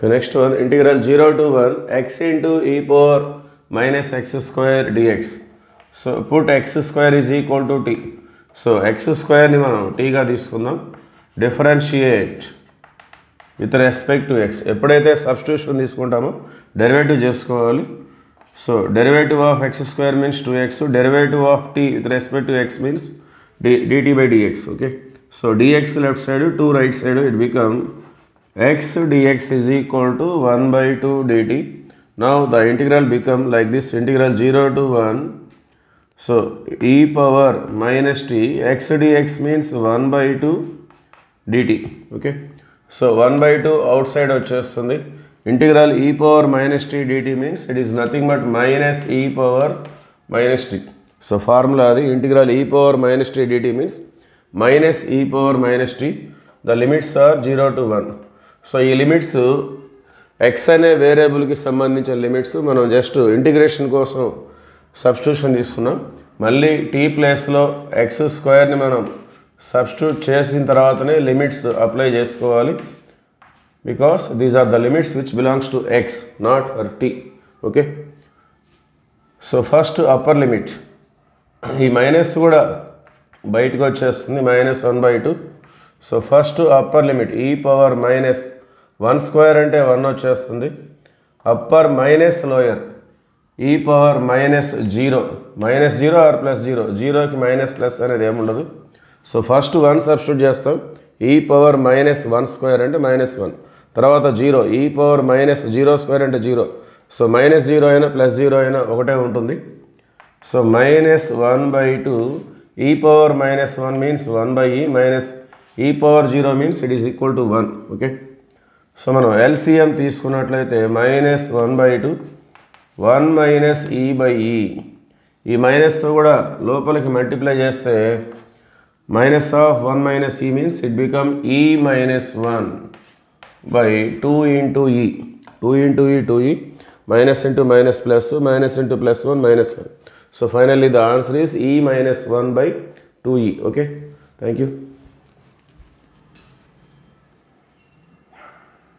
Next one, integral 0 to 1 x into e power minus x square dx. So put x square is equal to t. So x square ni manam t ga తీసుకుందాం. Differentiate with respect to x. ఎప్పుడైతే substitution తీసుకుంటామో derivative చేసుకోవాలి. So derivative of x square means 2x. Derivative of t with respect to x means dt by dx. Okay. So dx left side, 2 right side, it become x dx is equal to 1 by 2 dt. Now the integral become like this, integral 0 to 1. So e power minus t, x dx means 1 by 2 dt. Okay. So 1 by 2 outside వచ్చేస్తుంది. Integral e power minus t dt means it is nothing but minus e power minus t. So formula adi integral e power minus t dt means minus e power minus t. The limits are 0 to 1. So ఈ limits x అనే వేరియబుల్కి సంబంధించిన limits మనం just integration కోసం substitution తీసుకున్నాం. మళ్ళీ t ప్లేస్లో X స్క్వేర్ని మనం substitute చేసిన తర్వాతనే లిమిట్స్ అప్లై చేసుకోవాలి. Because these are the limits which belongs to x, not for t. Okay. So first upper limit, ఈ మైనస్ కూడా బయటకు వచ్చేస్తుంది, -1/2. So first upper limit e power minus 1 square అంటే 1 వచ్చేస్తుంది. Upper minus lower e power -0, -0 or +0, 0కి minus plus అనేది ఏముండదు. So first 1 substitute చేస్తాం. ఈ పవర్ -1 స్క్వేర్ అంటే -1, తర్వాత 0, ఈ పవర్ -0 స్క్వేర్ అంటే 0. సో -0 అయినా +0 అయినా ఒకటే ఉంటుంది. సో -1/2 ఈ power -1 means 1/e minus e power 0 means it is equal to 1. Okay. So మనం LCM తీసుకున్నట్లయితే -1/2 1 మైనస్ e బై e, ఈ మైనస్తో కూడా లోపలికి మల్టిప్లై చేస్తే minus of 1 minus e means it become e minus 1 by 2 into e, 2 into e 2e, minus into minus plus, minus into +1 -1. So finally the answer is e minus 1/2e. Okay. Thank you.